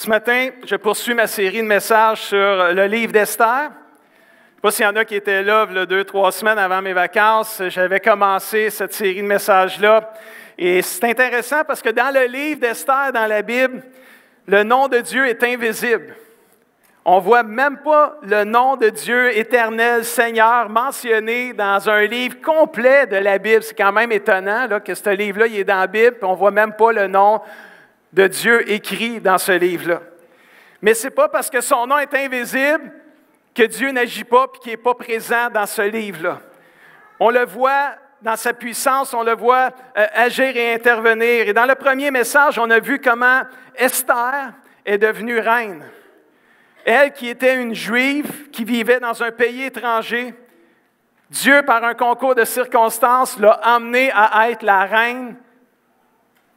Ce matin, je poursuis ma série de messages sur le livre d'Esther. Je ne sais pas s'il y en a qui étaient là, il y a 2-3 semaines avant mes vacances. J'avais commencé cette série de messages-là. Et c'est intéressant parce que dans le livre d'Esther, dans la Bible, le nom de Dieu est invisible. On ne voit même pas le nom de Dieu éternel, Seigneur, mentionné dans un livre complet de la Bible. C'est quand même étonnant là, que ce livre-là il est dans la Bible, et on ne voit même pas le nom de Dieu écrit dans ce livre-là. Mais ce n'est pas parce que son nom est invisible que Dieu n'agit pas et qu'il n'est pas présent dans ce livre-là. On le voit dans sa puissance, on le voit agir et intervenir. Et dans le premier message, on a vu comment Esther est devenue reine. Elle qui était une Juive, qui vivait dans un pays étranger, Dieu, par un concours de circonstances, l'a emmenée à être la reine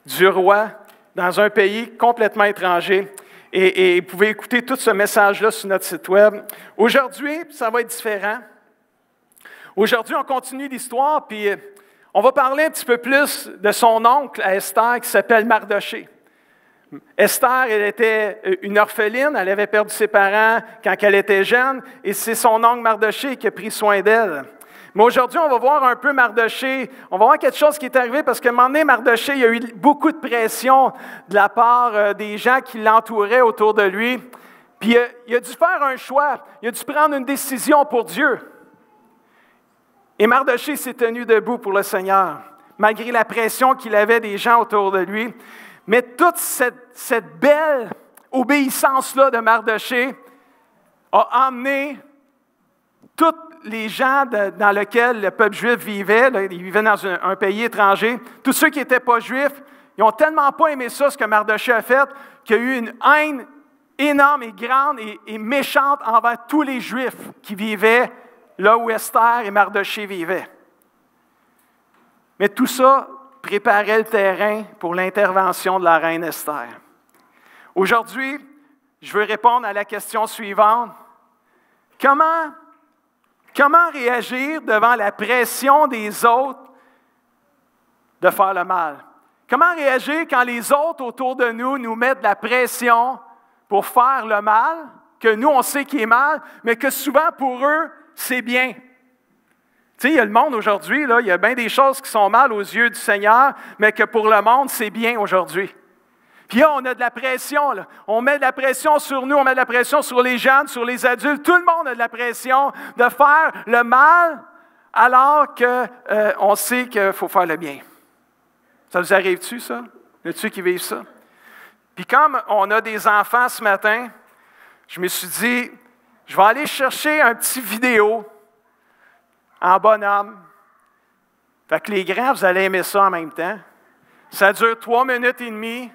du roi dans un pays complètement étranger. Et vous pouvez écouter tout ce message-là sur notre site web. Aujourd'hui, ça va être différent. Aujourd'hui, on continue l'histoire, puis on va parler un petit peu plus de son oncle à Esther qui s'appelle Mardoché. Esther, elle était une orpheline, elle avait perdu ses parents quand elle était jeune, et c'est son oncle Mardoché qui a pris soin d'elle. Mais aujourd'hui, on va voir un peu Mardoché, on va voir quelque chose qui est arrivé, parce qu'à un moment donné, Mardoché, il y a eu beaucoup de pression de la part des gens qui l'entouraient autour de lui, puis il a dû faire un choix, il a dû prendre une décision pour Dieu. Et Mardoché s'est tenu debout pour le Seigneur, malgré la pression qu'il avait des gens autour de lui. Mais toute cette belle obéissance-là de Mardoché a emmené tous les gens dans lesquels le peuple juif vivait, là, ils vivaient dans un pays étranger, tous ceux qui n'étaient pas juifs, ils n'ont tellement pas aimé ça, ce que Mardoché a fait, qu'il y a eu une haine énorme et grande et méchante envers tous les Juifs qui vivaient là où Esther et Mardoché vivaient. Mais tout ça préparait le terrain pour l'intervention de la reine Esther. Aujourd'hui, je veux répondre à la question suivante. Comment réagir devant la pression des autres de faire le mal? Comment réagir quand les autres autour de nous mettent de la pression pour faire le mal, que nous, on sait qu'il est mal, mais que souvent, pour eux, c'est bien. Tu sais, il y a le monde aujourd'hui, là, il y a bien des choses qui sont mal aux yeux du Seigneur, mais que pour le monde, c'est bien aujourd'hui. Puis là, on a de la pression, là. On met de la pression sur nous, on met de la pression sur les jeunes, sur les adultes. Tout le monde a de la pression de faire le mal, alors qu'on sait qu'il faut faire le bien. Ça vous arrive-tu, ça? Y a-tu qui vivent ça? Puis comme on a des enfants ce matin, je me suis dit, je vais aller chercher un petit vidéo en bonhomme. Fait que les grands, vous allez aimer ça en même temps. Ça dure 3 minutes et demie.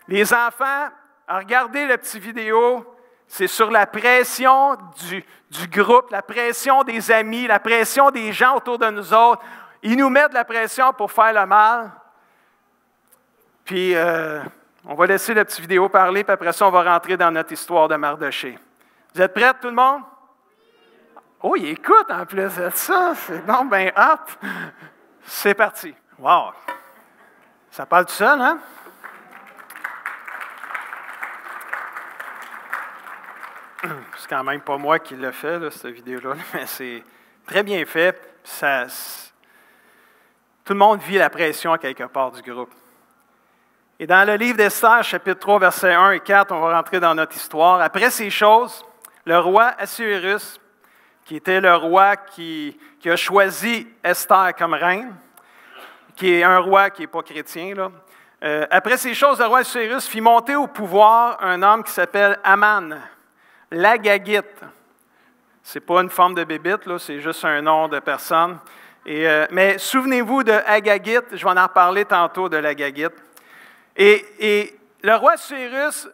Les enfants, regardez le petit vidéo. C'est sur la pression du groupe, la pression des amis, la pression des gens autour de nous autres. Ils nous mettent de la pression pour faire le mal. Puis, on va laisser le petit vidéo parler, puis après ça, on va rentrer dans notre histoire de Mardoché. Vous êtes prêts, tout le monde? Oh, il écoute en plus de ça. C'est donc bien hot. C'est parti. Wow! Ça parle tout seul, hein? C'est quand même pas moi qui l'ai fait, là, cette vidéo-là, mais c'est très bien fait. Tout le monde vit la pression à quelque part du groupe. Et dans le livre d'Esther, chapitre 3, versets 1 et 4, on va rentrer dans notre histoire. Après ces choses, le roi Assuérus, qui était le roi qui a choisi Esther comme reine, qui est un roi qui n'est pas chrétien, là. Après ces choses, le roi Assuérus fit monter au pouvoir un homme qui s'appelle Aman, l'Agagite. Ce n'est pas une forme de bébite, là, c'est juste un nom de personne. Mais souvenez-vous de Agagite, je vais en reparler tantôt de l'Agagite. Et le roi Assuérus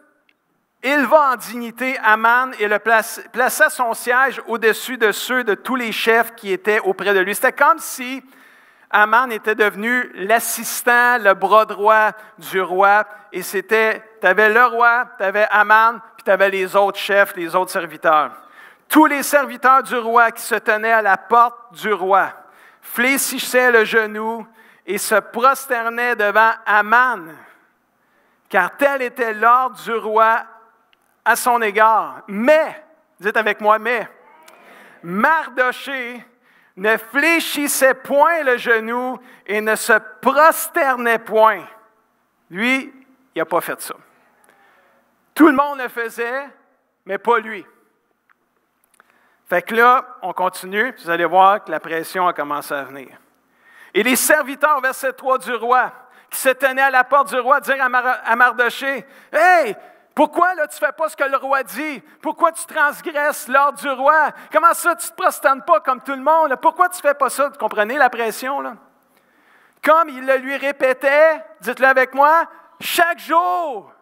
éleva en dignité Aman et le plaça son siège au-dessus de ceux de tous les chefs qui étaient auprès de lui. C'était comme si Aman était devenu l'assistant, le bras droit du roi. Et tu avais le roi, tu avais Aman, puis tu avais les autres chefs, les autres serviteurs. Tous les serviteurs du roi qui se tenaient à la porte du roi fléchissaient le genou et se prosternaient devant Aman, car tel était l'ordre du roi à son égard. Mais, dites avec moi, mais, Mardochée ne fléchissait point le genou et ne se prosternait point. Lui, il n'a pas fait ça. Tout le monde le faisait, mais pas lui. Fait que là, on continue, vous allez voir que la pression a commencé à venir. Et les serviteurs, verset 3 du roi, qui se tenaient à la porte du roi, dirent à Mardochée, « Hey, pourquoi là, tu ne fais pas ce que le roi dit? Pourquoi tu transgresses l'ordre du roi? Comment ça, tu ne te prosternes pas comme tout le monde? Là? Pourquoi tu ne fais pas ça? » Vous comprenez la pression, là? Comme il le lui répétait, dites-le avec moi, chaque jour.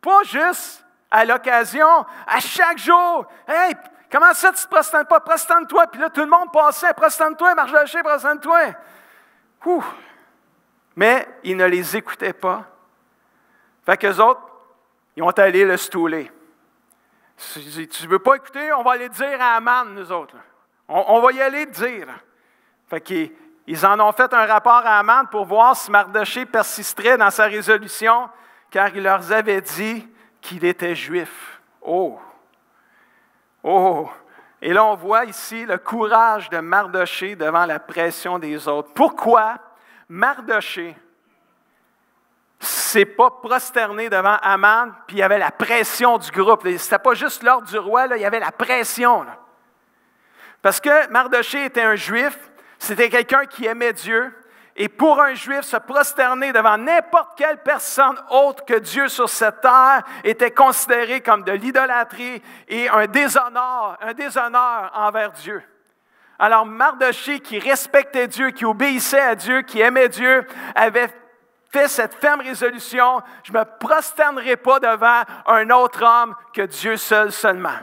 Pas juste à l'occasion, à chaque jour. « Hey, comment ça, tu ne te prosternes pas? Prosterne-toi. » Puis là, tout le monde passait. « Prosterne-toi, Mardochée, prosterne-toi. » Mais il ne les écoutait pas. Fait qu'eux autres, ils ont allé le stouler. Tu ne veux pas écouter, on va aller dire à Aman, nous autres. On va y aller dire. Fait qu'ils en ont fait un rapport à Aman pour voir si Mardochée persisterait dans sa résolution, car il leur avait dit qu'il était juif. Oh! Oh! Et là, on voit ici le courage de Mardochée devant la pression des autres. Pourquoi Mardochée s'est pas prosterné devant Aman, puis il y avait la pression du groupe. Ce n'était pas juste l'ordre du roi, là, il y avait la pression. Là. Parce que Mardochée était un juif, c'était quelqu'un qui aimait Dieu, et pour un juif, se prosterner devant n'importe quelle personne autre que Dieu sur cette terre était considéré comme de l'idolâtrie et un déshonneur envers Dieu. Alors Mardochée, qui respectait Dieu, qui obéissait à Dieu, qui aimait Dieu, avait fait cette ferme résolution, je ne me prosternerai pas devant un autre homme que Dieu seul seulement.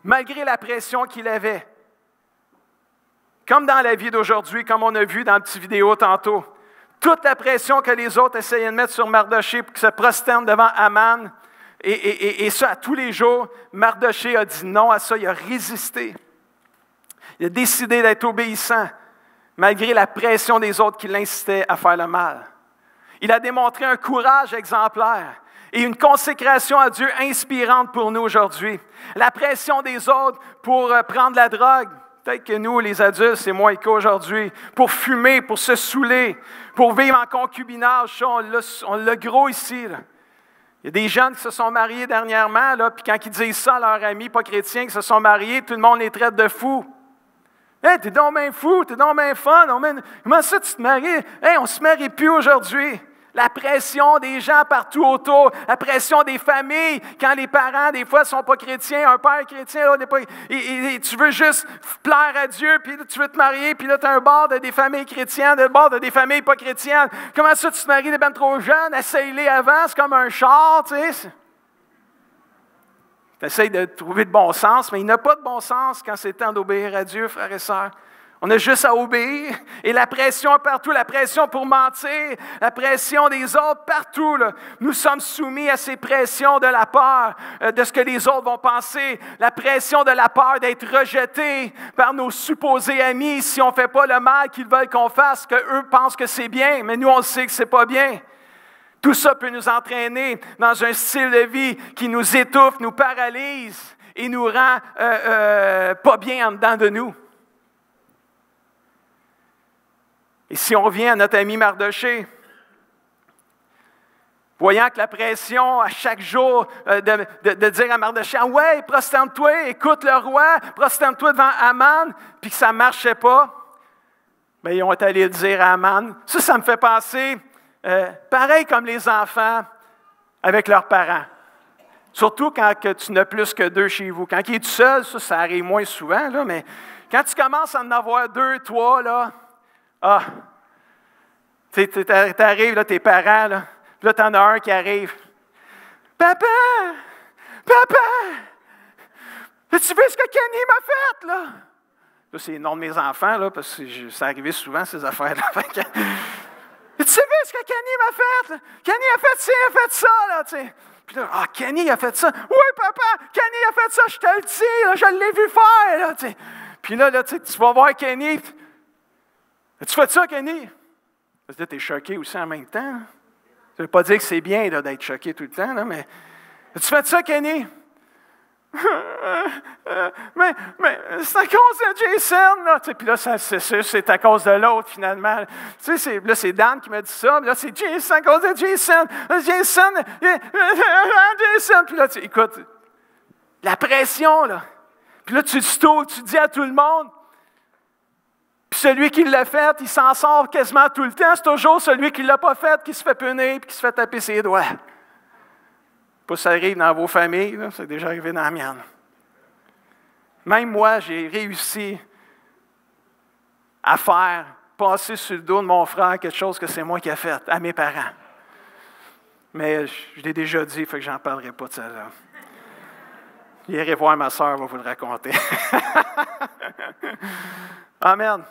Malgré la pression qu'il avait. Comme dans la vie d'aujourd'hui, comme on a vu dans la petite vidéo tantôt, toute la pression que les autres essayaient de mettre sur Mardochée pour qu'il se prosterne devant Aman, et ça à tous les jours, Mardochée a dit non à ça, il a résisté. Il a décidé d'être obéissant, malgré la pression des autres qui l'incitaient à faire le mal. Il a démontré un courage exemplaire et une consécration à Dieu inspirante pour nous aujourd'hui. La pression des autres pour prendre la drogue, peut-être que nous, les adultes, c'est moins le cas aujourd'hui, pour fumer, pour se saouler, pour vivre en concubinage, ça, on l'a gros ici. Là. Il y a des jeunes qui se sont mariés dernièrement, là, puis quand ils disent ça à leurs amis pas chrétiens qui se sont mariés, tout le monde les traite de fous. Hey, t'es donc bien fou, t'es donc bien fun. Comment ça tu te maries? Hey, on ne se marie plus aujourd'hui. La pression des gens partout autour, la pression des familles, quand les parents, des fois, ne sont pas chrétiens, un père chrétien, l'autre n'est pas. Et tu veux juste plaire à Dieu, puis là, tu veux te marier, puis là, tu as un bord de des familles chrétiennes, un bord de des familles pas chrétiennes. Comment ça tu te maries des ben trop jeunes? Essaye-les avant, c'est comme un char, tu sais. Tu essaies de trouver de bon sens, mais il n'a pas de bon sens quand c'est temps d'obéir à Dieu, frères et sœurs. On a juste à obéir. Et la pression partout, la pression pour mentir, la pression des autres partout. Là. Nous sommes soumis à ces pressions de la peur, de ce que les autres vont penser, la pression de la peur d'être rejeté par nos supposés amis si on ne fait pas le mal qu'ils veulent qu'on fasse, qu'eux pensent que c'est bien, mais nous on sait que ce n'est pas bien. Tout ça peut nous entraîner dans un style de vie qui nous étouffe, nous paralyse et nous rend pas bien en dedans de nous. Et si on revient à notre ami Mardochée, voyant que la pression à chaque jour de dire à Mardochée, « Ouais, prosterne-toi, écoute le roi, prosterne-toi devant Aman », puis que ça ne marchait pas, bien, ils ont allé le dire à Aman. Ça me fait penser, pareil comme les enfants avec leurs parents. Surtout quand tu n'as plus que deux chez vous. Quand il est tout seul, ça arrive moins souvent, là, mais quand tu commences à en avoir deux, trois, là, tu arrives, là, tes parents, là, puis là, tu en as un qui arrive. Papa! Papa! As-tu vu ce que Kenny m'a fait, là? Là, c'est le nom de mes enfants, là, parce que ça arrivait souvent, ces affaires-là. As-tu vu ce que Kenny m'a fait? Là? Kenny a fait ci, il a fait ça, là, tu sais. Puis là, Kenny a fait ça. Oui, papa, Kenny a fait ça, je te le dis, là, je l'ai vu faire, là, tu sais. Puis là, tu vas voir Kenny. As-tu fait ça, Kenny? Parce que tu es choqué aussi en même temps. Ça ne veut pas dire que c'est bien là, d'être choqué tout le temps, là, mais As-tu fait ça, Kenny? mais c'est à cause de Jason, là. Puis là, c'est à cause de l'autre, finalement. Là, c'est Dan qui m'a dit ça. Là, c'est Jason, à cause de Jason. Jason. Puis là, écoute, la pression, là. Puis là, tu dis à tout le monde. Puis celui qui l'a fait, il s'en sort quasiment tout le temps. C'est toujours celui qui ne l'a pas fait qui se fait punir et qui se fait taper ses doigts. Pas ça arrive dans vos familles, là, c'est déjà arrivé dans la mienne. Même moi, j'ai réussi à faire passer sur le dos de mon frère quelque chose que c'est moi qui ai fait à mes parents. Mais je l'ai déjà dit, il faut que je n'en parlerai pas de ça là. Irez voir ma soeur, elle va vous le raconter. Amen.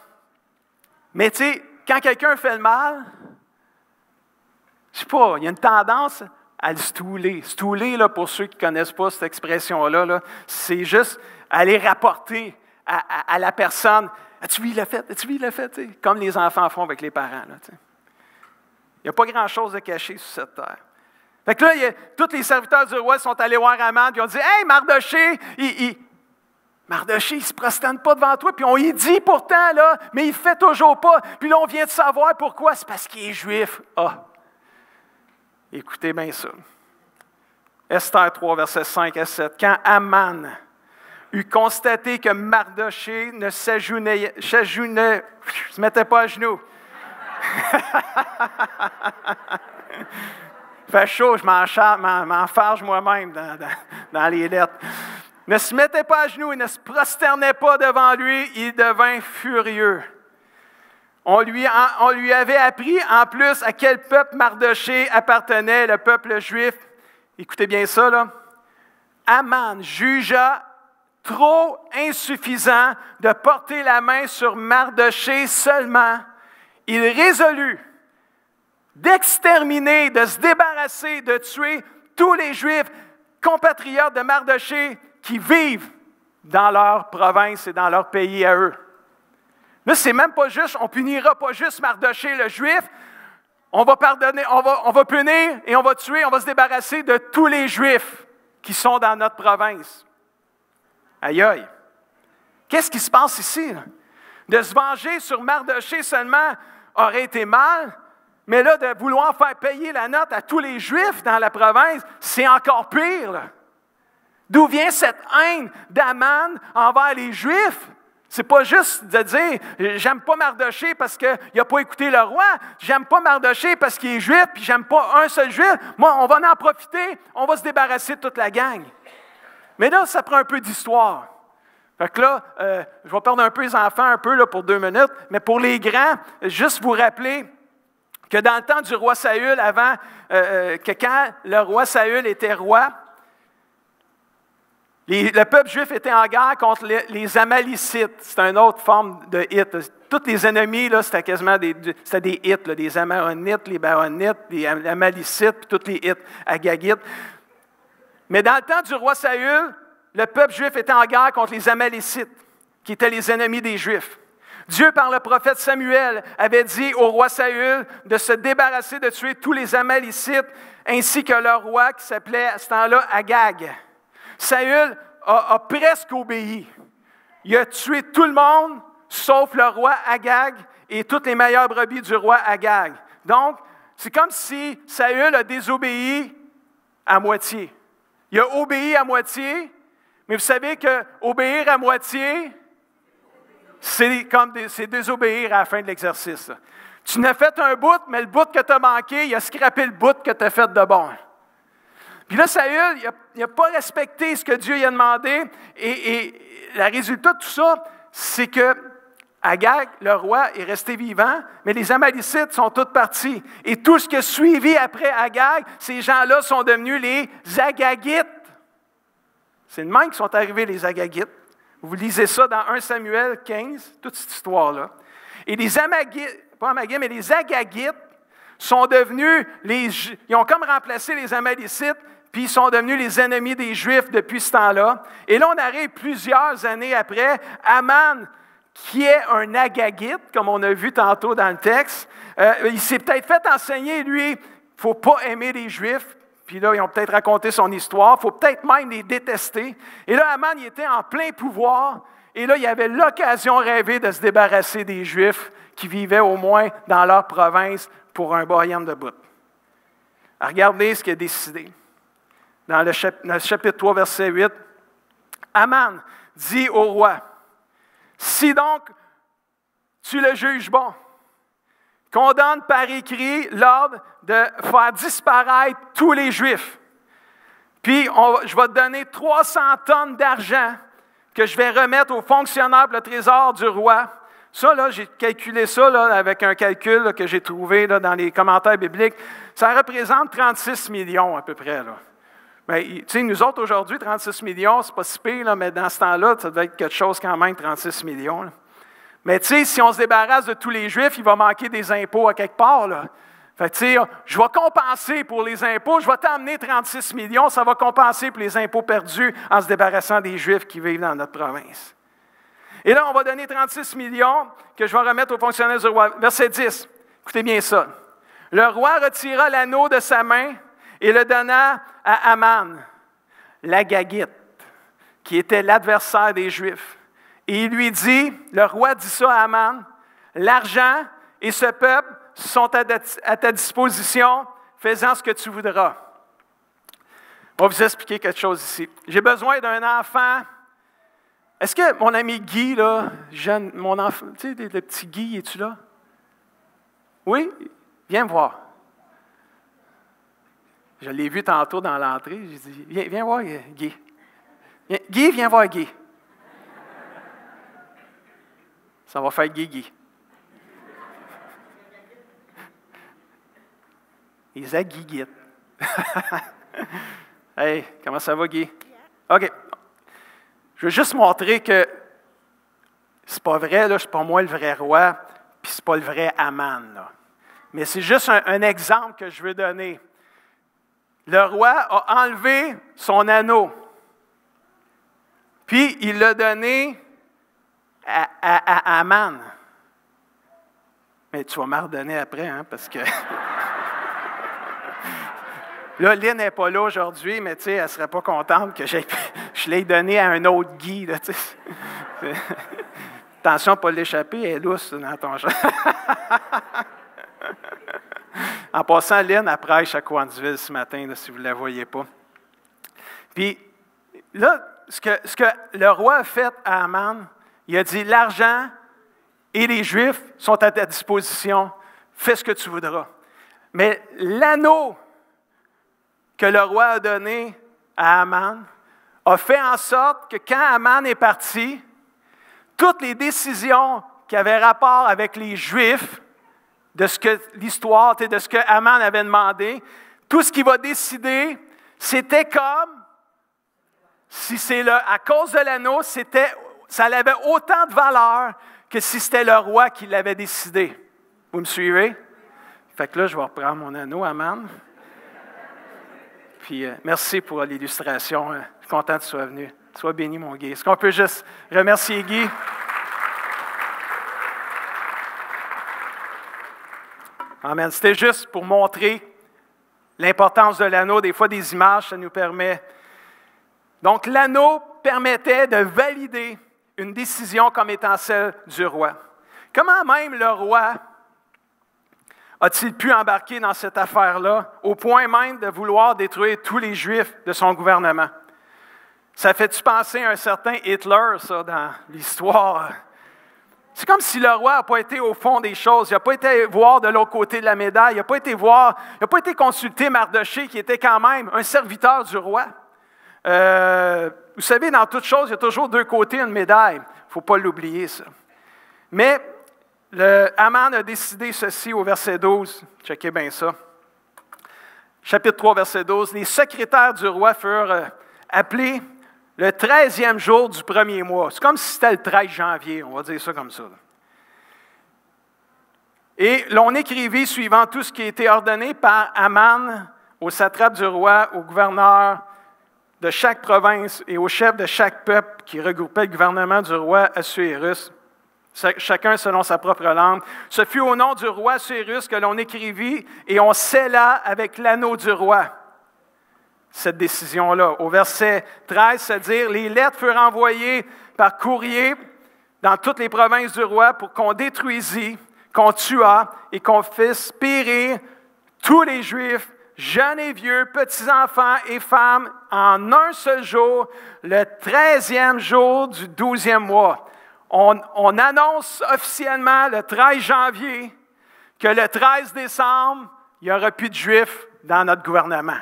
Mais tu sais, quand quelqu'un fait le mal, je ne sais pas, il y a une tendance à le stouler. Stouler, là, pour ceux qui ne connaissent pas cette expression-là, là, c'est juste aller rapporter à la personne. As-tu vu, il l'a fait? As-tu vu, il l'a fait? T'sais? Comme les enfants font avec les parents. Il n'y a pas grand-chose de caché sur cette terre. Fait que là, tous les serviteurs du roi sont allés voir Aman, puis ils ont dit, « Hey, Mardoché, Mardoché, il ne se prosterne pas devant toi, puis on y dit pourtant, là, mais il ne fait toujours pas. Puis là, on vient de savoir pourquoi. C'est parce qu'il est juif. » Ah! Écoutez bien ça. Esther 3, versets 5 à 7. Quand Aman eut constaté que Mardoché ne se mettait pas à genoux. Il fait chaud, je m'enfarge moi-même dans les lettres. Ne se mettait pas à genoux et ne se prosternait pas devant lui, il devint furieux. On lui avait appris en plus à quel peuple Mardoché appartenait, le peuple juif. Écoutez bien ça, là. Aman jugea trop insuffisant de porter la main sur Mardoché seulement. Il résolut d'exterminer, de se débarrasser, de tuer tous les Juifs compatriotes de Mardoché qui vivent dans leur province et dans leur pays à eux. Là, c'est même pas juste, on punira pas juste Mardoché le Juif, on va pardonner, on va punir et on va tuer, on va se débarrasser de tous les Juifs qui sont dans notre province. Aïe aïe! Qu'est-ce qui se passe ici? Là? De se venger sur Mardoché seulement aurait été mal, mais là, de vouloir faire payer la note à tous les Juifs dans la province, c'est encore pire. Là. D'où vient cette haine d'Aman envers les Juifs? C'est pas juste de dire « j'aime pas Mardoché parce qu'il n'a pas écouté le roi, j'aime pas Mardoché parce qu'il est juif, puis j'aime pas un seul juif. Moi, on va en profiter, on va se débarrasser de toute la gang. » Mais là, ça prend un peu d'histoire. Fait que là, je vais perdre un peu les enfants, un peu là, pour 2 minutes, mais pour les grands, juste vous rappeler que dans le temps du roi Saül, avant que quand le roi Saül était roi, le peuple juif était en guerre contre les Amalicites. C'est une autre forme de Hittes. Tous les ennemis, là, c'était quasiment des Hittes, là, des Amaronites, les Baronites, les Amalicites, puis tous les Hittes, Agagites. Mais dans le temps du roi Saül, le peuple juif était en guerre contre les Amalicites, qui étaient les ennemis des Juifs. Dieu, par le prophète Samuel, avait dit au roi Saül de se débarrasser, de tuer tous les Amalicites, ainsi que leur roi qui s'appelait à ce temps-là Agag. Saül a presque obéi. Il a tué tout le monde, sauf le roi Agag et toutes les meilleures brebis du roi Agag. Donc, c'est comme si Saül a désobéi à moitié. Il a obéi à moitié, mais vous savez que obéir à moitié, c'est désobéir à la fin de l'exercice. Tu n'as fait un bout, mais le bout que tu as manqué, il a scrappé le bout que tu as fait de bon. Puis là, Saül, il n'a pas respecté ce que Dieu lui a demandé, et le résultat de tout ça, c'est que Agag, le roi, est resté vivant, mais les Amalicites sont tous partis. Et tout ce qui a suivi après Agag, ces gens-là sont devenus les Agagites. C'est de même qu'ils sont arrivés, les Agagites. Vous lisez ça dans 1 Samuel 15, toute cette histoire-là. Et les les Agagites sont devenus ils ont comme remplacé les Amalicites, puis ils sont devenus les ennemis des Juifs depuis ce temps-là. Et là, on arrive plusieurs années après, Aman, qui est un Agagite, comme on a vu tantôt dans le texte, il s'est peut-être fait enseigner, lui, il ne faut pas aimer les Juifs, puis là, ils ont peut-être raconté son histoire, il faut peut-être même les détester. Et là, Aman, il était en plein pouvoir, et là, il avait l'occasion rêvée de se débarrasser des Juifs qui vivaient au moins dans leur province pour un boyam de bout. Regardez ce qu'il a décidé. Dans le chapitre 3, verset 8, Aman dit au roi, « Si donc tu le juges bon, qu'on donne par écrit l'ordre de faire disparaître tous les Juifs. Puis, je vais te donner 300 tonnes d'argent que je vais remettre aux fonctionnaires pour le trésor du roi. » Ça, là, j'ai calculé ça là, avec un calcul là, que j'ai trouvé là, dans les commentaires bibliques. Ça représente 36 millions à peu près. Là. Mais, tu sais, nous autres, aujourd'hui, 36 millions, c'est pas si pire, là, mais dans ce temps-là, ça devait être quelque chose quand même, 36 millions. Là. Mais tu sais, si on se débarrasse de tous les Juifs, il va manquer des impôts à quelque part. Là. Fait que tu sais, je vais compenser pour les impôts, je vais t'emmener 36 millions, ça va compenser pour les impôts perdus en se débarrassant des Juifs qui vivent dans notre province. Et là, on va donner 36 millions que je vais remettre aux fonctionnaires du roi. Verset 10, écoutez bien ça. Le roi retira l'anneau de sa main et le donna à Aman, l'Agagite, qui était l'adversaire des Juifs. Et il lui dit, le roi dit ça à Aman, « L'argent et ce peuple sont à ta disposition, fais-en ce que tu voudras. » On va vous expliquer quelque chose ici. J'ai besoin d'un enfant. Est-ce que mon ami Guy, là, jeune, mon enfant, tu sais, le petit Guy, es-tu là? Oui? Viens me voir. Je l'ai vu tantôt dans l'entrée. J'ai dit, viens voir Guy. Guy, viens voir Guy. Ça va faire Guy. Ils a Guiguette. Hey, comment ça va, Guy? OK. Je veux juste montrer que c'est pas vrai, là, c'est pas moi le vrai roi, puis c'est pas le vrai Aman, là. Mais c'est juste un exemple que je veux donner. Le roi a enlevé son anneau, puis il l'a donné à Aman. Mais tu vas m'en redonner après, hein, parce que... Là, Lynn n'est pas là aujourd'hui, mais tu sais, elle ne serait pas contente que je l'ai donné à un autre Guy. Là, attention, pas l'échapper, elle est lousse dans ton genre. En passant, Lynn, elle prêche à Coansville ce matin, là, si vous ne la voyez pas. Puis là, ce que le roi a fait à Aman, il a dit, l'argent et les Juifs sont à ta disposition, fais ce que tu voudras. Mais l'anneau que le roi a donné à Aman a fait en sorte que quand Aman est parti, toutes les décisions qui avaient rapport avec les Juifs, de ce que l'histoire, de ce que Aman avait demandé, tout ce qu'il va décider, c'était comme si c'est à cause de l'anneau, ça avait autant de valeur que si c'était le roi qui l'avait décidé. Vous me suivez? Fait que là, je vais reprendre mon anneau, Aman. Puis, merci pour l'illustration. Je suis content que tu sois venu. Sois béni, mon Guy. Est-ce qu'on peut juste remercier Guy? Amen. C'était juste pour montrer l'importance de l'anneau. Des fois, des images, ça nous permet. Donc, l'anneau permettait de valider une décision comme étant celle du roi. Comment même le roi a-t-il pu embarquer dans cette affaire-là, au point même de vouloir détruire tous les Juifs de son gouvernement? Ça fait-tu penser à un certain Hitler, ça, dans l'histoire? C'est comme si le roi n'a pas été au fond des choses, il n'a pas été voir de l'autre côté de la médaille, il n'a pas été consulter Mardochée, qui était quand même un serviteur du roi. Vous savez, dans toute chose, il y a toujours deux côtés une médaille. Il ne faut pas l'oublier, ça. Mais Aman a décidé ceci au verset 12. Checkez bien ça. Chapitre 3, verset 12. Les secrétaires du roi furent appelés le 13e jour du premier mois. C'est comme si c'était le 13 janvier, on va dire ça comme ça. Et l'on écrivit suivant tout ce qui a été ordonné par Aman au satrape du roi, au gouverneur de chaque province et au chef de chaque peuple qui regroupait le gouvernement du roi Assuérus, chacun selon sa propre langue. Ce fut au nom du roi Assuérus que l'on écrivit et on scella avec l'anneau du roi. cette décision-là. Au verset 13, c'est-à-dire, les lettres furent envoyées par courrier dans toutes les provinces du roi pour qu'on détruisît, qu'on tuât et qu'on fisse périr tous les Juifs, jeunes et vieux, petits-enfants et femmes, en un seul jour, le 13e jour du 12e mois. On annonce officiellement le 13 janvier que le 13 décembre, il n'y aura plus de Juifs dans notre gouvernement.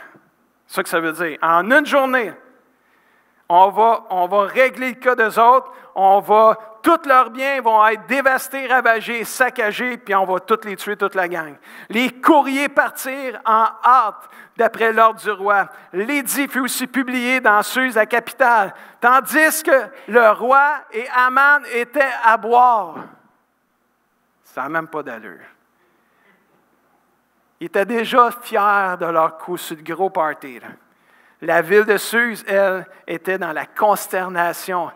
C'est ça que ça veut dire. En une journée, on va régler le cas d'eux autres, tous leurs biens vont être dévastés, ravagés, saccagés, puis on va tous les tuer, toute la gang. Les courriers partirent en hâte d'après l'ordre du roi. L'édit fut aussi publié dans Suse, la capitale, tandis que le roi et Aman étaient à boire. Ça n'a même pas d'allure. Ils étaient déjà fiers de leur coup sur le gros party. Là. La ville de Suse, elle, était dans la consternation.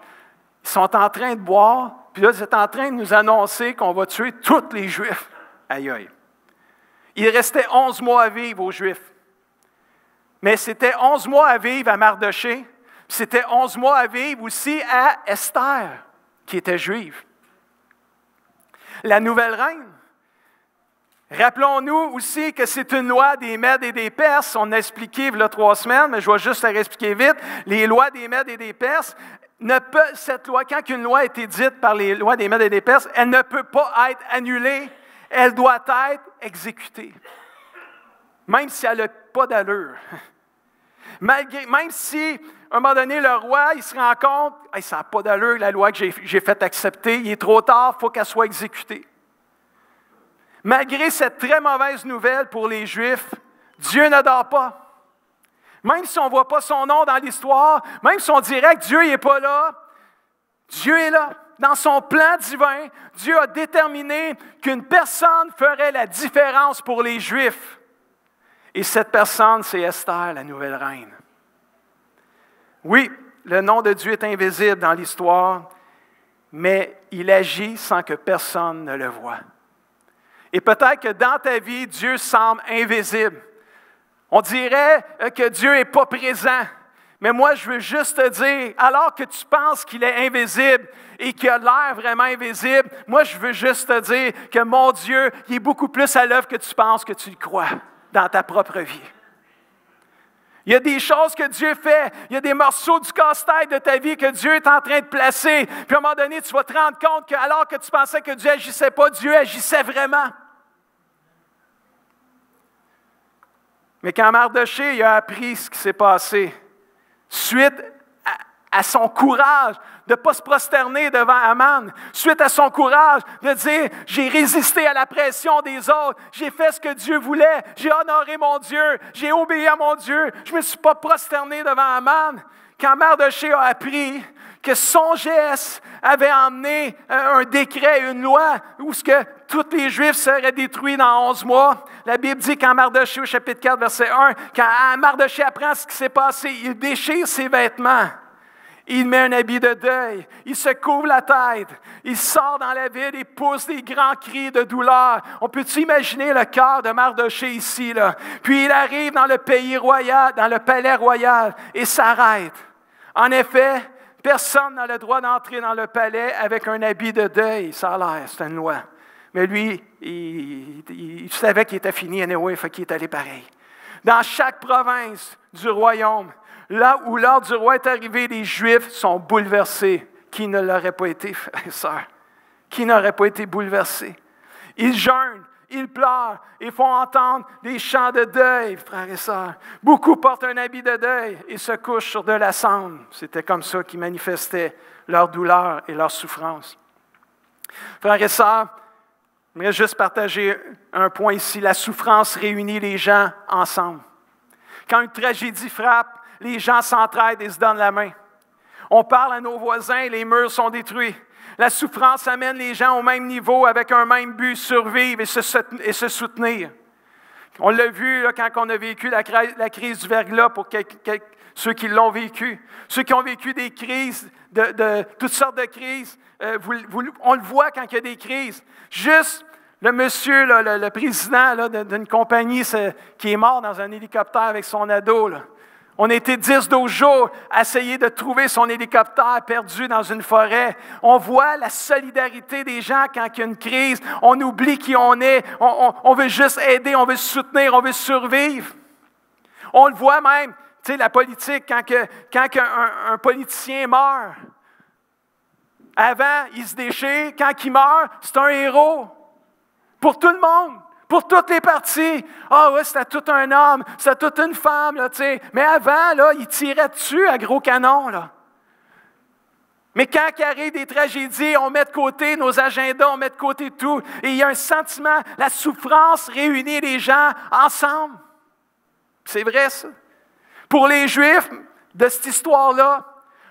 Ils sont en train de boire, puis là, ils sont en train de nous annoncer qu'on va tuer tous les Juifs. Aïe, aïe. Il restait 11 mois à vivre aux Juifs. Mais c'était 11 mois à vivre à Mardoché, puis c'était 11 mois à vivre aussi à Esther, qui était juive. La nouvelle reine. Rappelons-nous aussi que c'est une loi des Mèdes et des Perses. On a expliqué il y a 3 semaines, mais je vais juste la réexpliquer vite. Les lois des Mèdes et des Perses, cette loi, quand une loi a été dite par les lois des Mèdes et des Perses, elle ne peut pas être annulée, elle doit être exécutée. Même si elle n'a pas d'allure. Même si, à un moment donné, le roi, il se rend compte, hey, ça n'a pas d'allure, la loi que j'ai fait accepter, il est trop tard, il faut qu'elle soit exécutée. Malgré cette très mauvaise nouvelle pour les Juifs, Dieu ne dort pas. Même si on ne voit pas son nom dans l'histoire, même si on dirait que Dieu n'est pas là, Dieu est là. Dans son plan divin, Dieu a déterminé qu'une personne ferait la différence pour les Juifs. Et cette personne, c'est Esther, la nouvelle reine. Oui, le nom de Dieu est invisible dans l'histoire, mais il agit sans que personne ne le voie. Et peut-être que dans ta vie, Dieu semble invisible. On dirait que Dieu n'est pas présent. Mais moi, je veux juste te dire, alors que tu penses qu'il est invisible et qu'il a l'air vraiment invisible, moi, je veux juste te dire que mon Dieu, il est beaucoup plus à l'œuvre que tu penses, que tu le crois dans ta propre vie. Il y a des choses que Dieu fait, il y a des morceaux du casse-tête de ta vie que Dieu est en train de placer. Puis à un moment donné, tu vas te rendre compte que alors que tu pensais que Dieu n'agissait pas, Dieu agissait vraiment. Mais quand Mardoché il a appris ce qui s'est passé, suite à son courage de ne pas se prosterner devant Aman, suite à son courage de dire « J'ai résisté à la pression des autres, j'ai fait ce que Dieu voulait, j'ai honoré mon Dieu, j'ai obéi à mon Dieu, je ne me suis pas prosterné devant Aman. » Quand Mardoché a appris que son geste avait emmené un décret, une loi, où ce que tous les Juifs seraient détruits dans 11 mois. La Bible dit qu'en Mardoché, au chapitre 4, verset 1, quand Mardoché apprend ce qui s'est passé, il déchire ses vêtements. Il met un habit de deuil, il se couvre la tête, il sort dans la ville et pousse des grands cris de douleur. On peut-tu imaginer le cœur de Mardoché ici, là? Puis il arrive dans le pays royal, dans le palais royal, et s'arrête. En effet, personne n'a le droit d'entrer dans le palais avec un habit de deuil. Ça a l'air, c'est une loi. Mais lui, il savait qu'il était fini anyway, fait qu'il est allé pareil. Dans chaque province du royaume, là où l'ordre du roi est arrivé, les Juifs sont bouleversés. Qui ne l'aurait pas été, frères et sœurs? Qui n'aurait pas été bouleversé? Ils jeûnent, ils pleurent, ils font entendre des chants de deuil, frères et sœurs. Beaucoup portent un habit de deuil et se couchent sur de la cendre. C'était comme ça qu'ils manifestaient leur douleur et leur souffrance. Frères et sœurs, j'aimerais juste partager un point ici. La souffrance réunit les gens ensemble. Quand une tragédie frappe, les gens s'entraident et se donnent la main. On parle à nos voisins, les murs sont détruits. La souffrance amène les gens au même niveau avec un même but, survivre et se soutenir. On l'a vu là, quand on a vécu la crise du verglas pour ceux qui l'ont vécu. Ceux qui ont vécu des crises, de toutes sortes de crises, on le voit quand il y a des crises. Juste le monsieur, là, le président là, d'une compagnie qui est mort dans un hélicoptère avec son ado, là. On a été 10-12 jours à essayer de trouver son hélicoptère perdu dans une forêt. On voit la solidarité des gens quand il y a une crise. On oublie qui on est. On veut juste aider, on veut se soutenir, on veut survivre. On le voit même, tu sais, la politique, quand un politicien meurt. Avant, il se déchire. Quand il meurt, c'est un héros. Pour tout le monde. Pour toutes les parties. Ah oui, c'était tout un homme, c'était toute une femme, là, tu sais. Mais avant, là, il tirait dessus à gros canon, là. Mais quand il arrive des tragédies, on met de côté nos agendas, on met de côté tout. Et il y a un sentiment, la souffrance réunit les gens ensemble. C'est vrai, ça. Pour les Juifs de cette histoire-là,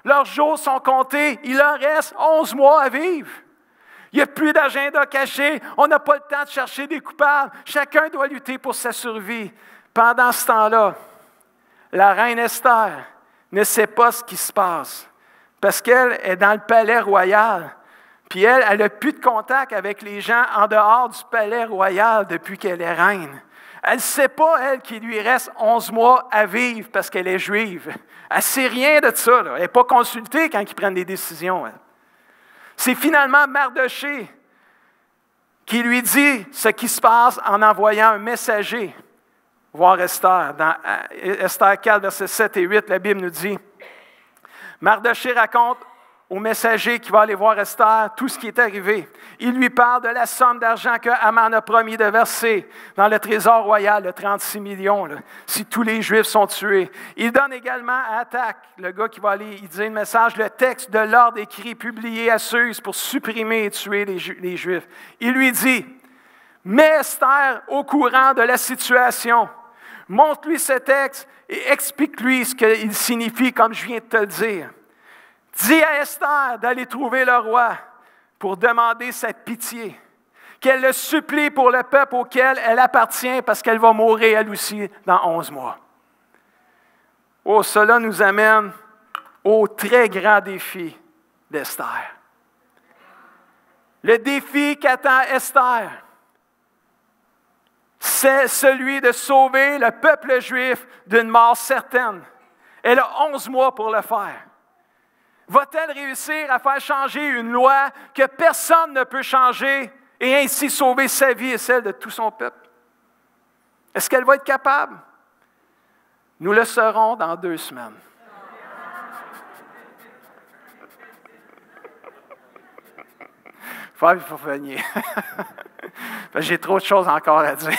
leurs jours sont comptés. Il leur reste 11 mois à vivre. Il n'y a plus d'agenda caché. On n'a pas le temps de chercher des coupables. Chacun doit lutter pour sa survie. Pendant ce temps-là, la reine Esther ne sait pas ce qui se passe parce qu'elle est dans le palais royal. Puis elle n'a plus de contact avec les gens en dehors du palais royal depuis qu'elle est reine. Elle ne sait pas, elle, qu'il lui reste 11 mois à vivre parce qu'elle est juive. Elle ne sait rien de ça. Là. Elle n'est pas consultée quand ils prennent des décisions. Elle. C'est finalement Mardoché qui lui dit ce qui se passe en envoyant un messager voir Esther. Dans Esther 4, versets 7 et 8, la Bible nous dit, Mardoché raconte au messager qui va aller voir Esther tout ce qui est arrivé. Il lui parle de la somme d'argent que Haman a promis de verser dans le trésor royal de 36 millions, là, si tous les Juifs sont tués. Il donne également à Attaque, le gars qui va aller y dire le message, le texte de l'ordre écrit publié à Suse pour supprimer et tuer les Juifs. Il lui dit, mets Esther au courant de la situation. Montre-lui ce texte et explique-lui ce qu'il signifie comme je viens de te le dire. Dis à Esther d'aller trouver le roi pour demander sa pitié, qu'elle le supplie pour le peuple auquel elle appartient parce qu'elle va mourir elle aussi dans 11 mois. Oh, cela nous amène au très grand défi d'Esther. Le défi qu'attend Esther, c'est celui de sauver le peuple juif d'une mort certaine. Elle a 11 mois pour le faire. Va-t-elle réussir à faire changer une loi que personne ne peut changer et ainsi sauver sa vie et celle de tout son peuple? Est-ce qu'elle va être capable? Nous le saurons dans 2 semaines. Il faut venir. J'ai trop de choses encore à dire.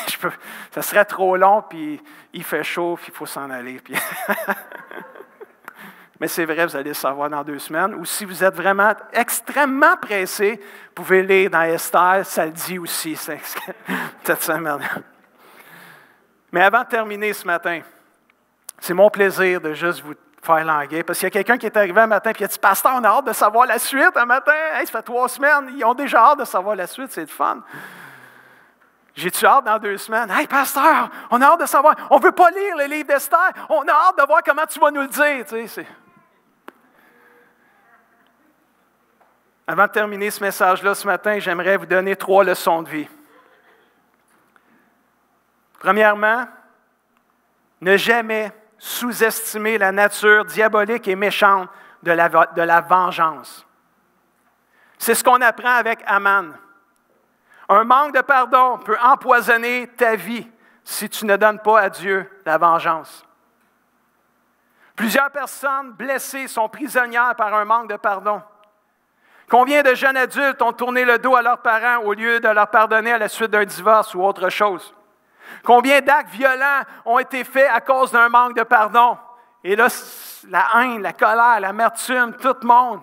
Ça serait trop long, puis il fait chaud, puis il faut s'en aller. Puis mais c'est vrai, vous allez le savoir dans 2 semaines. Ou si vous êtes vraiment extrêmement pressé, vous pouvez lire dans Esther, ça le dit aussi cette semaine. Mais avant de terminer ce matin, c'est mon plaisir de juste vous faire languir. Parce qu'il y a quelqu'un qui est arrivé un matin et il a dit « Pasteur, on a hâte de savoir la suite un matin. Hey, ça fait 3 semaines, ils ont déjà hâte de savoir la suite, c'est le fun. » J'ai-tu hâte dans 2 semaines? « Hey, pasteur, on a hâte de savoir. On ne veut pas lire le livre d'Esther. On a hâte de voir comment tu vas nous le dire. » Tu sais, Avant de terminer ce message-là ce matin, j'aimerais vous donner 3 leçons de vie. Premièrement, ne jamais sous-estimer la nature diabolique et méchante de la vengeance. C'est ce qu'on apprend avec Haman. Un manque de pardon peut empoisonner ta vie si tu ne donnes pas à Dieu la vengeance. Plusieurs personnes blessées sont prisonnières par un manque de pardon. Combien de jeunes adultes ont tourné le dos à leurs parents au lieu de leur pardonner à la suite d'un divorce ou autre chose? Combien d'actes violents ont été faits à cause d'un manque de pardon? Et là, la haine, la colère, l'amertume, tout le monde.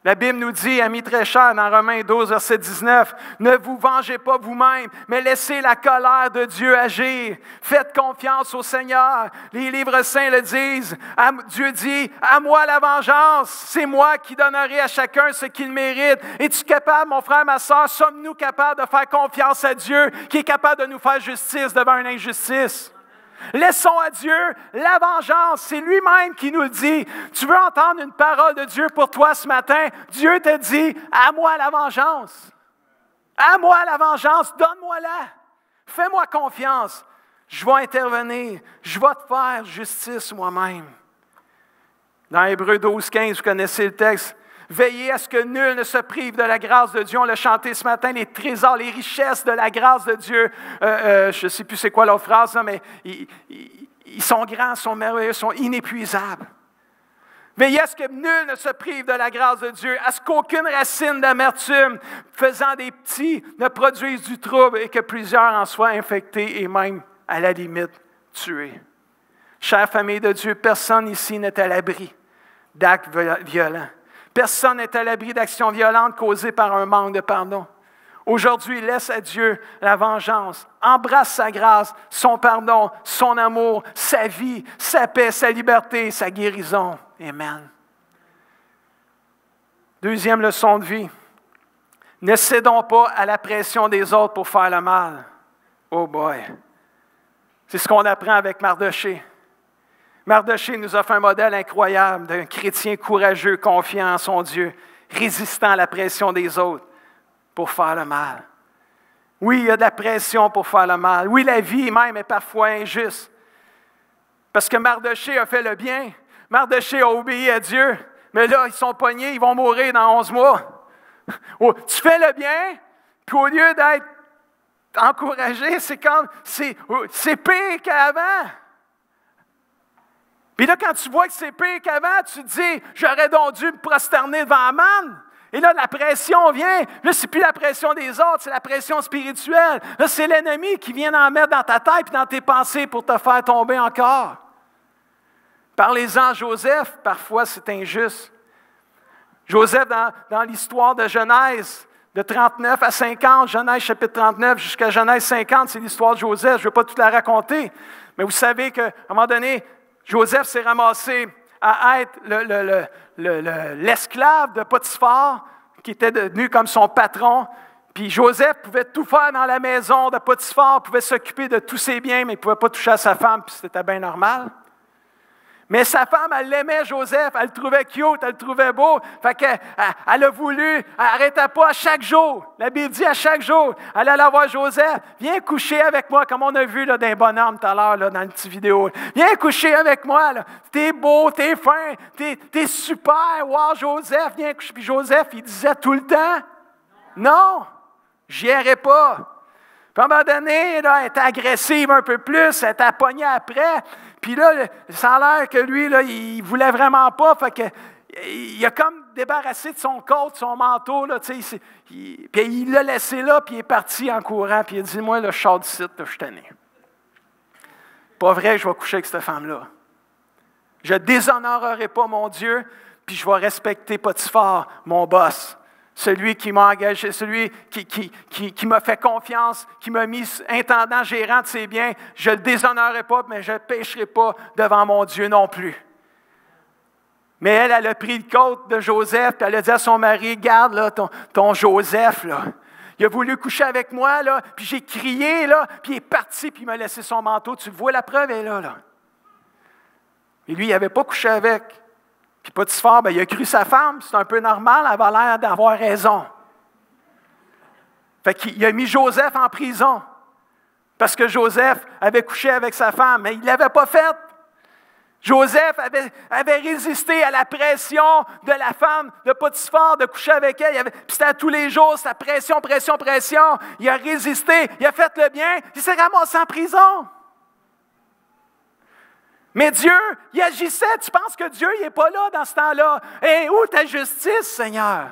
La Bible nous dit, amis très chers, dans Romains 12, verset 19, « Ne vous vengez pas vous-même, mais laissez la colère de Dieu agir. Faites confiance au Seigneur. » Les livres saints le disent. Dieu dit, « À moi la vengeance, c'est moi qui donnerai à chacun ce qu'il mérite. » Es-tu capable, mon frère, ma soeur, sommes-nous capables de faire confiance à Dieu qui est capable de nous faire justice devant une injustice? Laissons à Dieu la vengeance. C'est lui-même qui nous le dit. Tu veux entendre une parole de Dieu pour toi ce matin? Dieu te dit, à moi la vengeance. À moi la vengeance, donne-moi-la. Fais-moi confiance. Je vais intervenir. Je vais te faire justice moi-même. Dans Hébreux 12, 15, vous connaissez le texte. Veillez à ce que nul ne se prive de la grâce de Dieu. On l'a chanté ce matin, les trésors, les richesses de la grâce de Dieu. Je ne sais plus c'est quoi l'autre phrase, là, mais ils sont grands, sont merveilleux, sont inépuisables. Veillez à ce que nul ne se prive de la grâce de Dieu, à ce qu'aucune racine d'amertume faisant des petits ne produise du trouble et que plusieurs en soient infectés et même, à la limite, tués. Chère famille de Dieu, personne ici n'est à l'abri d'actes violents. Personne n'est à l'abri d'actions violentes causées par un manque de pardon. Aujourd'hui, laisse à Dieu la vengeance. Embrasse sa grâce, son pardon, son amour, sa vie, sa paix, sa liberté, sa guérison. Amen. Deuxième leçon de vie. Ne cédons pas à la pression des autres pour faire le mal. Oh boy! C'est ce qu'on apprend avec Mardoché. Mardoché nous offre un modèle incroyable d'un chrétien courageux, confiant en son Dieu, résistant à la pression des autres pour faire le mal. Oui, il y a de la pression pour faire le mal. Oui, la vie même est parfois injuste. Parce que Mardoché a fait le bien. Mardoché a obéi à Dieu. Mais là, ils sont pognés, ils vont mourir dans 11 mois. Oh, tu fais le bien, puis au lieu d'être encouragé, c'est pire qu'avant. Puis là, quand tu vois que c'est pire qu'avant, tu te dis, j'aurais donc dû me prosterner devant Aman. Et là, la pression vient. Là, ce n'est plus la pression des autres, c'est la pression spirituelle. Là, c'est l'ennemi qui vient en mettre dans ta tête et dans tes pensées pour te faire tomber encore. Parlez-en à Joseph, parfois c'est injuste. Joseph, dans l'histoire de Genèse, de 39 à 50, Genèse chapitre 39 jusqu'à Genèse 50, c'est l'histoire de Joseph. Je ne vais pas toute la raconter, mais vous savez qu'à un moment donné, Joseph s'est ramassé à être l'esclave de Potiphar, qui était devenu comme son patron. Puis Joseph pouvait tout faire dans la maison de Potiphar, pouvait s'occuper de tous ses biens, mais il ne pouvait pas toucher à sa femme, puis c'était bien normal. Mais sa femme, elle l'aimait, Joseph, elle le trouvait cute, elle le trouvait beau. Fait qu'elle a voulu, elle n'arrêtait pas à chaque jour. La Bible dit à chaque jour, elle allait voir Joseph, viens coucher avec moi, comme on a vu là, d'un bonhomme tout à l'heure là, dans une petite vidéo. Viens coucher avec moi, là. T'es beau, t'es fin, t'es super, wow, Joseph, viens coucher. Puis Joseph, il disait tout le temps, non, j'y irai pas. Puis à un moment donné, là, elle était agressive un peu plus, elle était pognée après. Puis là, ça a l'air que lui, là, il ne voulait vraiment pas. Fait que, il a comme débarrassé de son coat, de son manteau. Là, puis il l'a laissé là, puis il est parti en courant. Puis il a dit, moi, là, je sors d'ici, je suis tanné. Pas vrai, je vais coucher avec cette femme-là. Je ne déshonorerai pas mon Dieu, puis je vais respecter Potiphar, mon boss. Celui qui m'a engagé, celui qui m'a fait confiance, qui m'a mis intendant, gérant de ses biens, je ne le déshonorerai pas, mais je ne pécherai pas devant mon Dieu non plus. Mais elle a pris le côte de Joseph, puis elle a dit à son mari, garde là, ton Joseph, là. Il a voulu coucher avec moi, là, puis j'ai crié, là, puis il est parti, puis il m'a laissé son manteau. Tu vois, la preuve est là, là. Et lui, il n'avait pas couché avec. Puis Potiphar, il a cru sa femme, c'est un peu normal, elle avait l'air d'avoir raison. Fait qu'il a mis Joseph en prison, parce que Joseph avait couché avec sa femme, mais il ne l'avait pas fait. Joseph avait résisté à la pression de la femme de Potiphar de coucher avec elle. Puis c'était à tous les jours, c'était pression, pression, pression. Il a résisté, il a fait le bien, il s'est ramassé en prison. Mais Dieu, il agissait. Tu penses que Dieu, il n'est pas là dans ce temps-là? Et où ta justice, Seigneur?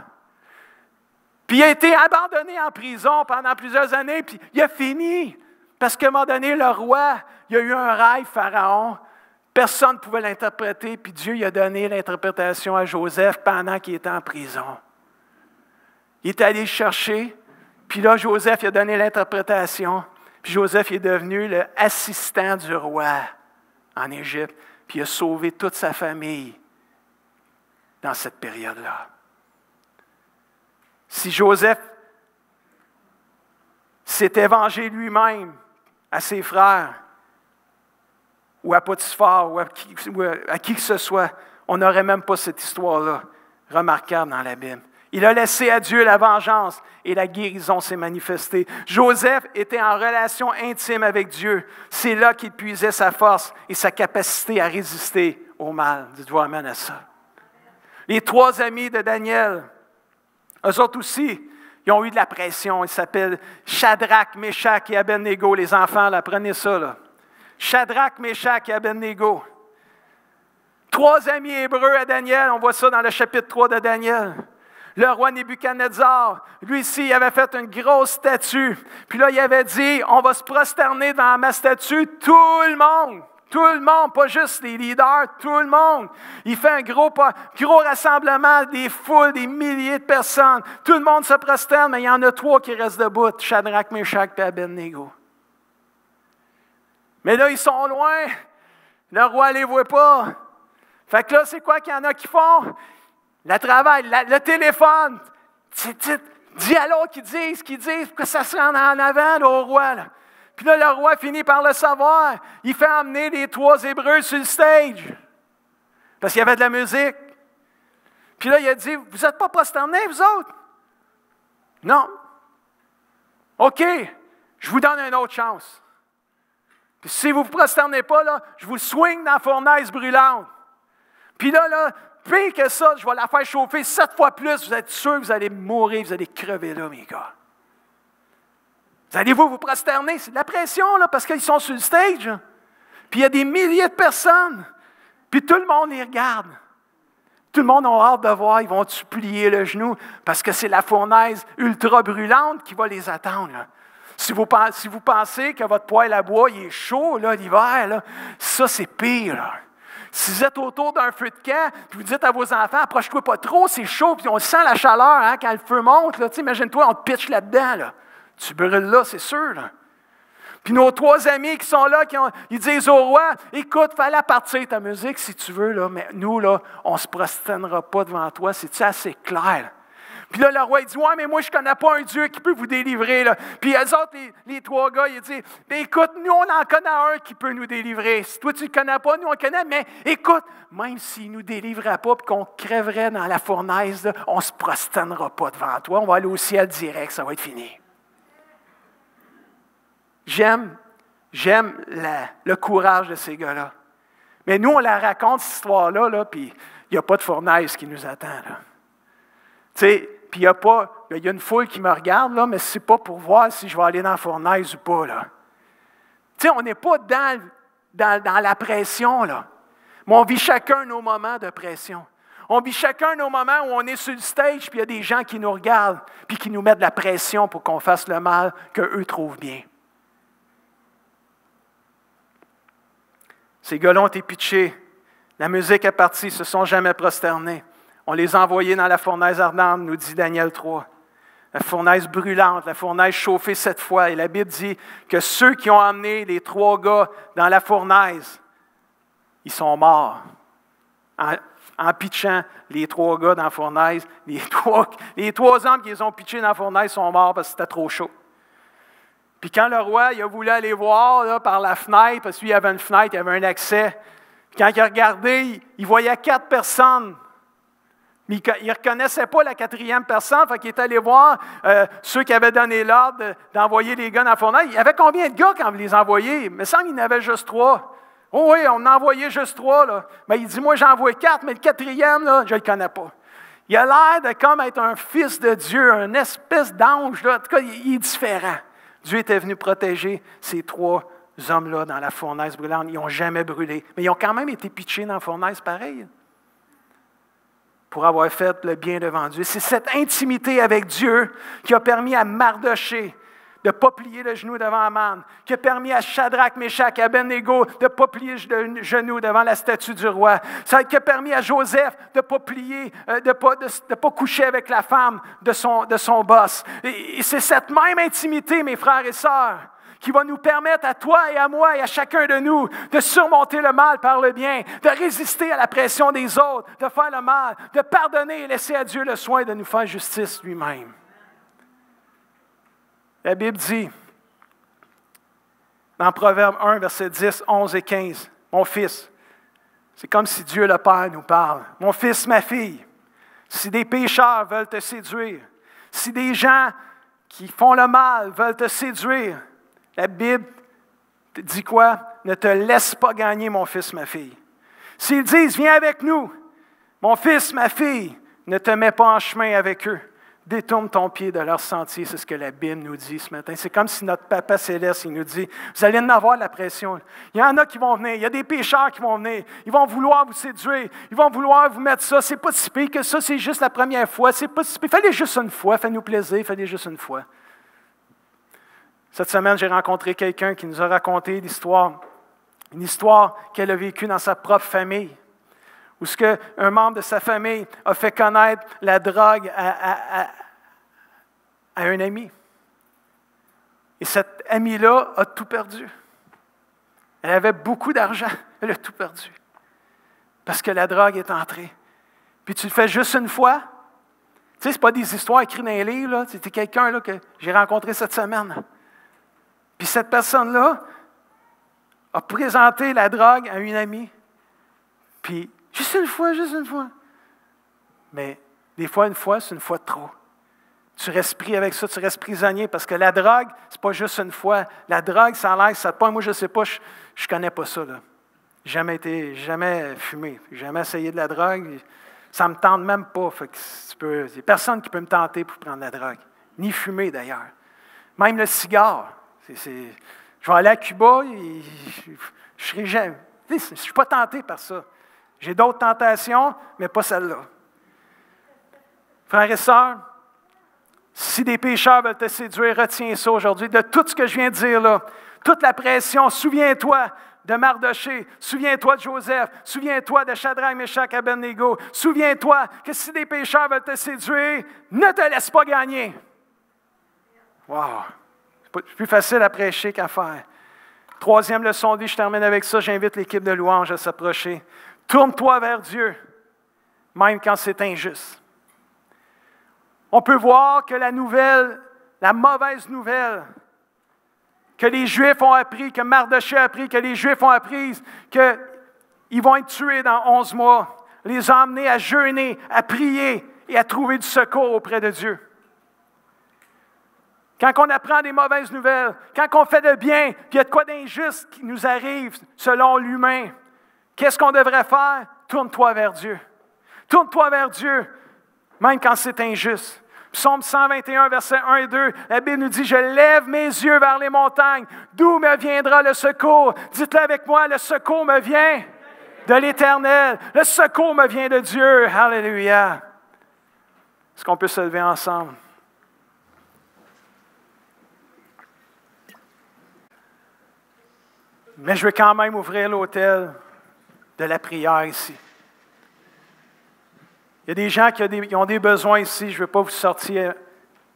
Puis il a été abandonné en prison pendant plusieurs années, puis il a fini. Parce qu'à un moment donné, le roi, il a eu un rêve, Pharaon. Personne ne pouvait l'interpréter, puis Dieu il a donné l'interprétation à Joseph pendant qu'il était en prison. Il est allé le chercher, puis là, Joseph il a donné l'interprétation, puis Joseph il est devenu l'assistant du roi en Égypte, puis il a sauvé toute sa famille dans cette période-là. Si Joseph s'était vengé lui-même à ses frères, ou à Potiphar, ou à qui que ce soit, on n'aurait même pas cette histoire-là remarquable dans la Bible. Il a laissé à Dieu la vengeance et la guérison s'est manifestée. Joseph était en relation intime avec Dieu. C'est là qu'il puisait sa force et sa capacité à résister au mal. Dites-vous amen à ça. Les 3 amis de Daniel, eux autres aussi, ils ont eu de la pression. Ils s'appellent Shadrach, Meshach et Abednego. Les enfants, là, prenez ça. Là. Shadrach, Meshach et Abednego. 3 amis hébreux à Daniel. On voit ça dans le chapitre 3 de Daniel. Le roi Nebuchadnezzar, lui ici, il avait fait une grosse statue. Puis là, il avait dit, on va se prosterner devant ma statue, tout le monde, pas juste les leaders, tout le monde. Il fait un gros rassemblement, des foules, des milliers de personnes. Tout le monde se prosterne, mais il y en a 3 qui restent debout, Shadrach, Meshach et Abednego. Mais là, ils sont loin. Le roi ne les voit pas. Fait que là, c'est quoi qu'il y en a qui font? Le téléphone. Dis à l'autre qu'ils disent, pour que ça se rende en avant là, au roi. Là. Puis là, le roi finit par le savoir. Il fait emmener les 3 Hébreux sur le stage. Parce qu'il y avait de la musique. Puis là, il a dit, vous n'êtes pas prosternés, vous autres? Non. OK, je vous donne une autre chance. Puis si vous ne vous prosternez pas, là, je vous swing dans la fournaise brûlante. Puis là, pire que ça, je vais la faire chauffer 7 fois plus. Vous êtes sûr que vous allez mourir, vous allez crever là, mes gars. Vous allez-vous vous prosterner? C'est de la pression, là, parce qu'ils sont sur le stage. Là. Puis il y a des milliers de personnes. Puis tout le monde les regarde. Tout le monde a hâte de voir, ils vont-tu plier le genou? Parce que c'est la fournaise ultra brûlante qui va les attendre. Là. Si vous pensez que votre poêle à bois il est chaud là, l'hiver, là, ça c'est pire. Là. Si vous êtes autour d'un feu de camp, puis vous dites à vos enfants, approche-toi pas trop, c'est chaud, puis on sent la chaleur hein, quand le feu monte. Là, imagine-toi, on te pitche là-dedans. Là. Tu brûles là, c'est sûr. Là. Puis nos 3 amis qui sont là, ils disent au roi, écoute, fallait partir ta musique si tu veux, là, mais nous, là, on ne se prosternera pas devant toi. C'est-tu assez clair? Puis là, le roi, il dit, ouais, mais moi, je ne connais pas un Dieu qui peut vous délivrer. Là. Puis eux autres, les 3 gars, ils disent, ben, écoute, nous, on en connaît un qui peut nous délivrer. Si toi, tu ne le connais pas, nous, on le connaît, mais écoute, même s'il ne nous délivrait pas et qu'on crèverait dans la fournaise, là, on ne se prosternera pas devant toi. On va aller au ciel direct, ça va être fini. J'aime le courage de ces gars-là. Mais nous, on la raconte, cette histoire-là, là, puis il n'y a pas de fournaise qui nous attend. Tu sais, puis il y a une foule qui me regarde, là, mais ce n'est pas pour voir si je vais aller dans la fournaise ou pas. Tu sais, on n'est pas dans la pression, là. Mais on vit chacun nos moments de pression. On vit chacun nos moments où on est sur le stage, puis il y a des gens qui nous regardent, puis qui nous mettent de la pression pour qu'on fasse le mal qu'eux trouvent bien. Ces gars-là ont été pitchés. La musique est partie, ils ne se sont jamais prosternés. On les a envoyés dans la fournaise ardente, nous dit Daniel 3. La fournaise brûlante, la fournaise chauffée 7 fois. Et la Bible dit que ceux qui ont emmené les 3 gars dans la fournaise, ils sont morts. En pitchant les 3 gars dans la fournaise, les 3 hommes qui les ont pitchés dans la fournaise sont morts parce que c'était trop chaud. Puis quand le roi il a voulu aller voir là, par la fenêtre, parce qu'il y avait une fenêtre, il y avait un accès, puis quand il a regardé, il voyait 4 personnes. Mais il ne reconnaissait pas la 4e personne, fait qu'il est allé voir ceux qui avaient donné l'ordre d'envoyer les gars dans la fournaise. Il y avait combien de gars quand vous les envoyez? Il me semble qu'il y en avait juste 3. Oh oui, on en a envoyé juste 3. Là. Mais il dit, moi j'en envoie 4, mais le 4e, là, je ne le connais pas. Il a l'air de comme être un fils de Dieu, une espèce d'ange. Là. En tout cas, il est différent. Dieu était venu protéger ces 3 hommes-là dans la fournaise brûlante. Ils n'ont jamais brûlé. Mais ils ont quand même été pitchés dans la fournaise pareil. Pour avoir fait le bien devant Dieu. C'est cette intimité avec Dieu qui a permis à Mardoché de ne pas plier le genou devant Aman, qui a permis à Shadrach, Meshach et Abednego de ne pas plier le genou devant la statue du roi. Ça qui a permis à Joseph de ne pas plier, de pas coucher avec la femme de son boss. Et c'est cette même intimité, mes frères et sœurs, qui va nous permettre à toi et à moi et à chacun de nous de surmonter le mal par le bien, de résister à la pression des autres, de faire le mal, de pardonner et laisser à Dieu le soin de nous faire justice lui-même. La Bible dit, dans Proverbe 1, versets 10, 11 et 15, « Mon fils, c'est comme si Dieu le Père nous parle. Mon fils, ma fille, si des pécheurs veulent te séduire, si des gens qui font le mal veulent te séduire, la Bible te dit quoi? Ne te laisse pas gagner, mon fils, ma fille. S'ils disent, viens avec nous, mon fils, ma fille, ne te mets pas en chemin avec eux. Détourne ton pied de leur sentier, c'est ce que la Bible nous dit ce matin. C'est comme si notre Papa Céleste, il nous dit, vous allez en avoir la pression. Il y en a qui vont venir, il y a des pécheurs qui vont venir, ils vont vouloir vous séduire, ils vont vouloir vous mettre ça. C'est pas si pire que ça, c'est juste la première fois. C'est pas si pire. Fais-les juste une fois, fais-nous plaisir, fais-les juste une fois. Cette semaine, j'ai rencontré quelqu'un qui nous a raconté une histoire qu'elle a vécue dans sa propre famille, où un membre de sa famille a fait connaître la drogue à un ami. Et cet ami-là a tout perdu. Elle avait beaucoup d'argent, elle a tout perdu. Parce que la drogue est entrée. Puis tu le fais juste une fois. Tu sais, ce n'est pas des histoires écrites dans les livres, là. C'était quelqu'un là, que j'ai rencontré cette semaine. Puis cette personne-là a présenté la drogue à une amie. Puis, juste une fois. Mais des fois, une fois, c'est une fois de trop. Tu restes pris avec ça, tu restes prisonnier, parce que la drogue, c'est pas juste une fois. La drogue, ça a l'air, ça pas. Moi, je ne sais pas, je ne connais pas ça, là. Jamais fumé, jamais essayé de la drogue. Ça ne me tente même pas. Il n'y a personne qui peut me tenter pour prendre la drogue. Ni fumer, d'ailleurs. Même le cigare. Je vais aller à Cuba, je ne suis pas tenté par ça. J'ai d'autres tentations, mais pas celle-là. Frères et sœurs, si des pécheurs veulent te séduire, retiens ça aujourd'hui. De tout ce que je viens de dire là, toute la pression, souviens-toi de Mardoché, souviens-toi de Joseph, souviens-toi de Shadrach, Meshach, Abednego, souviens-toi que si des pécheurs veulent te séduire, ne te laisse pas gagner. Wow! C'est plus facile à prêcher qu'à faire. Troisième leçon de vie, je termine avec ça, j'invite l'équipe de louange à s'approcher. Tourne-toi vers Dieu, même quand c'est injuste. On peut voir que la mauvaise nouvelle que les Juifs ont appris, que Mardoché a appris, que les Juifs ont appris qu'ils vont être tués dans 11 mois, les a amenés à jeûner, à prier et à trouver du secours auprès de Dieu. Quand on apprend des mauvaises nouvelles, quand on fait de bien, puis il y a de quoi d'injuste qui nous arrive selon l'humain, qu'est-ce qu'on devrait faire? Tourne-toi vers Dieu. Tourne-toi vers Dieu, même quand c'est injuste. Psaume 121, versets 1 et 2, la Bible nous dit « Je lève mes yeux vers les montagnes. D'où me viendra le secours? » Dites-le avec moi, le secours me vient de l'Éternel. Le secours me vient de Dieu. Alléluia. Est-ce qu'on peut se lever ensemble? Mais je vais quand même ouvrir l'autel de la prière ici. Il y a des gens qui ont des besoins ici. Je ne veux pas vous sortir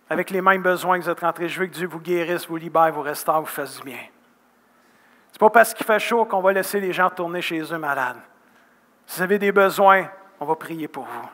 avec les mêmes besoins que vous êtes rentrés. Je veux que Dieu vous guérisse, vous libère, vous restaure, vous fasse du bien. Ce n'est pas parce qu'il fait chaud qu'on va laisser les gens retourner chez eux malades. Si vous avez des besoins, on va prier pour vous.